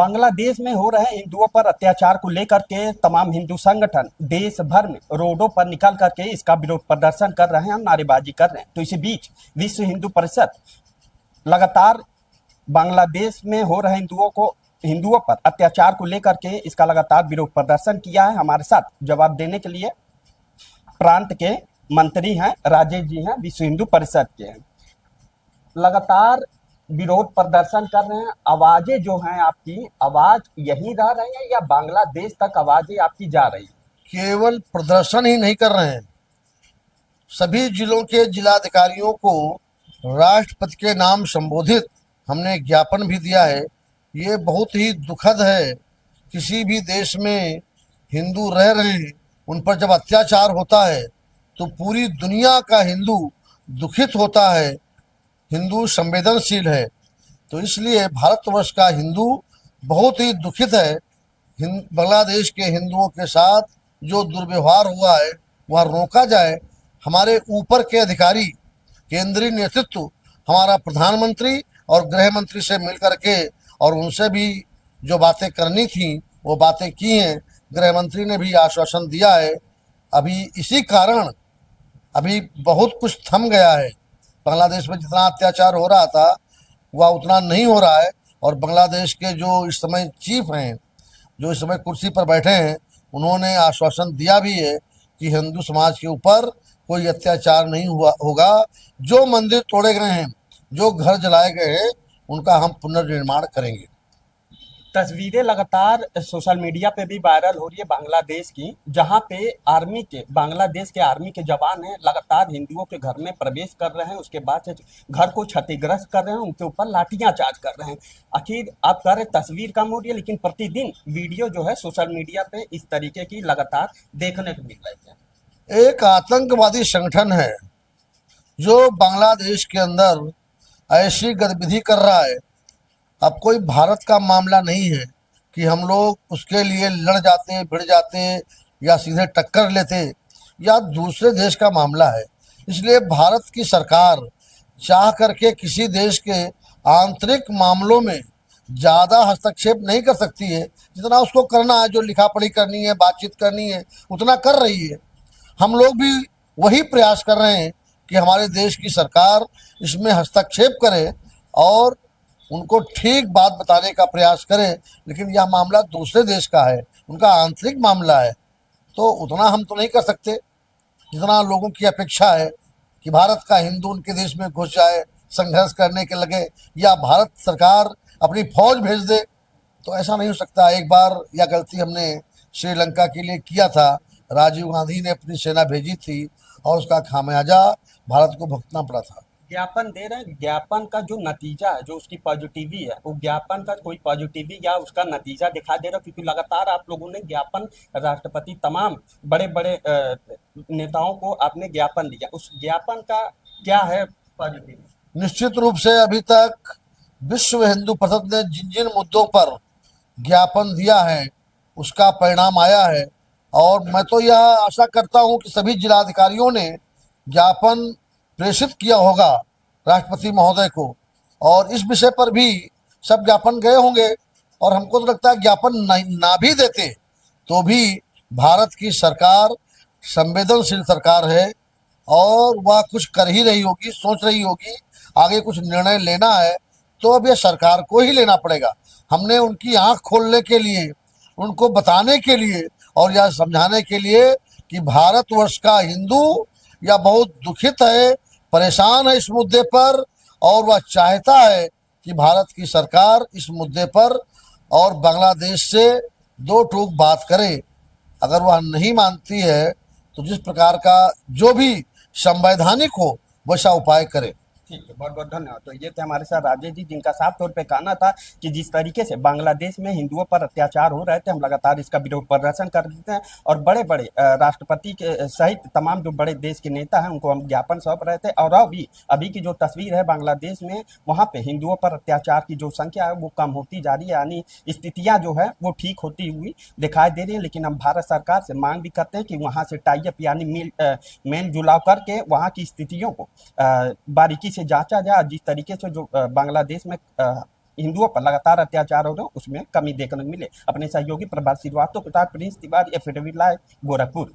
बांग्लादेश में हो रहे हिंदुओं पर अत्याचार को लेकर के तमाम हिंदू संगठन देश भर में रोडों पर निकल करके इसका विरोध प्रदर्शन कर रहे हैं, नारेबाजी कर रहे हैं। तो इसी बीच विश्व हिंदू परिषद लगातार बांग्लादेश में हो रहे हिंदुओं पर अत्याचार को लेकर के इसका लगातार विरोध प्रदर्शन किया है। हमारे साथ जवाब देने के लिए प्रांत के मंत्री हैं, राजेश जी हैं, विश्व हिंदू परिषद के हैं। लगातार विरोध प्रदर्शन कर रहे हैं। आवाजें जो हैं, आपकी आवाज यही रह रही है या बांग्लादेश तक आवाजें आपकी जा रही है? केवल प्रदर्शन ही नहीं कर रहे हैं, सभी जिलों के जिलाधिकारियों को राष्ट्रपति के नाम संबोधित हमने ज्ञापन भी दिया है। ये बहुत ही दुखद है, किसी भी देश में हिंदू रह रहे हैं, उन पर जब अत्याचार होता है तो पूरी दुनिया का हिंदू दुखित होता है। हिंदू संवेदनशील है, तो इसलिए भारतवर्ष का हिंदू बहुत ही दुखित है। बांग्लादेश के हिंदुओं के साथ जो दुर्व्यवहार हुआ है वह रोका जाए। हमारे ऊपर के अधिकारी, केंद्रीय नेतृत्व, हमारा प्रधानमंत्री और गृह मंत्री से मिलकर के और उनसे भी जो बातें करनी थी वो बातें की हैं। गृह मंत्री ने भी आश्वासन दिया है। अभी इसी कारण अभी बहुत कुछ थम गया है। बांग्लादेश में जितना अत्याचार हो रहा था वह उतना नहीं हो रहा है। और बांग्लादेश के जो इस समय चीफ हैं, जो इस समय कुर्सी पर बैठे हैं, उन्होंने आश्वासन दिया भी है कि हिंदू समाज के ऊपर कोई अत्याचार नहीं होगा। जो मंदिर तोड़े गए हैं, जो घर जलाए गए हैं, उनका हम पुनर्निर्माण करेंगे। तस्वीरें लगातार सोशल मीडिया पे भी वायरल हो रही है बांग्लादेश की, जहां पे बांग्लादेश के आर्मी के जवान हैं, लगातार हिंदुओं के घर में प्रवेश कर रहे हैं, उसके बाद से घर को क्षतिग्रस्त कर रहे हैं, उनके ऊपर लाठियां चार्ज कर रहे हैं। आखिर आप कह रहे तस्वीर कम हो रही है, लेकिन प्रतिदिन वीडियो जो है सोशल मीडिया पे इस तरीके की लगातार देखने को मिल रही है। एक आतंकवादी संगठन है जो बांग्लादेश के अंदर ऐसी गतिविधि कर रहा है। अब कोई भारत का मामला नहीं है कि हम लोग उसके लिए लड़ जाते, भिड़ जाते या सीधे टक्कर लेते, या दूसरे देश का मामला है। इसलिए भारत की सरकार चाह करके किसी देश के आंतरिक मामलों में ज़्यादा हस्तक्षेप नहीं कर सकती है। जितना उसको करना है, जो लिखा पढ़ी करनी है, बातचीत करनी है, उतना कर रही है। हम लोग भी वही प्रयास कर रहे हैं कि हमारे देश की सरकार इसमें हस्तक्षेप करे और उनको ठीक बात बताने का प्रयास करें। लेकिन यह मामला दूसरे देश का है, उनका आंतरिक मामला है, तो उतना हम तो नहीं कर सकते जितना लोगों की अपेक्षा है कि भारत का हिंदू उनके देश में घुस जाए, संघर्ष करने के लगे, या भारत सरकार अपनी फौज भेज दे। तो ऐसा नहीं हो सकता। एक बार यह गलती हमने श्रीलंका के लिए किया था। राजीव गांधी ने अपनी सेना भेजी थी और उसका खामियाजा भारत को भुगतना पड़ा था। ज्ञापन दे रहे हैं, ज्ञापन का जो नतीजा है, जो उसकी पॉजिटिविटी है, वो ज्ञापन का कोई पॉजिटिविटी या उसका नतीजा दिखा दे रहा, क्योंकि लगातार आप लोगों ने ज्ञापन राष्ट्रपति तमाम बड़े बड़े नेताओं को आपने ज्ञापन दिया, उस ज्ञापन का क्या है पॉजिटिव? निश्चित रूप से अभी तक विश्व हिंदू परिषद ने जिन जिन मुद्दों पर ज्ञापन दिया है उसका परिणाम आया है। और मैं तो यह आशा करता हूं कि सभी जिलाधिकारियों ने ज्ञापन प्रेषित किया होगा राष्ट्रपति महोदय को, और इस विषय पर भी सब ज्ञापन गए होंगे। और हमको तो लगता है ज्ञापन ना भी देते तो भी भारत की सरकार संवेदनशील सरकार है और वह कुछ कर ही रही होगी, सोच रही होगी, आगे कुछ निर्णय लेना है तो अब यह सरकार को ही लेना पड़ेगा। हमने उनकी आंख खोलने के लिए, उनको बताने के लिए और यह समझाने के लिए कि भारतवर्ष का हिंदू या बहुत दुखित है, परेशान है इस मुद्दे पर, और वह चाहता है कि भारत की सरकार इस मुद्दे पर और बांग्लादेश से दो टूक बात करे। अगर वह नहीं मानती है तो जिस प्रकार का जो भी संवैधानिक हो वैसा उपाय करे। ठीक है, बहुत बहुत धन्यवाद। तो ये थे हमारे साथ राजेश जी, जिनका साफ तौर पे कहना था कि जिस तरीके से बांग्लादेश में हिंदुओं पर अत्याचार हो रहे थे, हम लगातार इसका विरोध प्रदर्शन कर देते हैं और बड़े बड़े राष्ट्रपति के सहित तमाम जो बड़े देश के नेता हैं उनको हम ज्ञापन सौंप रहे थे। और अभी की जो तस्वीर है बांग्लादेश में, वहाँ पे हिंदुओं पर अत्याचार की जो संख्या है वो कम होती जा रही है, यानी स्थितियाँ जो है वो ठीक होती हुई दिखाई दे रही है। लेकिन हम भारत सरकार से मांग भी करते हैं कि वहाँ से टाइप यानी मेल जुलाव करके वहाँ की स्थितियों को बारीकी से जांचा जाए। जिस तरीके से जो बांग्लादेश में हिंदुओं पर लगातार अत्याचार हो रहे हैं उसमें कमी देखने को मिले। अपने सहयोगी प्रभात श्रीवास्तव के साथ प्रिंस तिवारी, एफिडेविट लाए, गोरखपुर।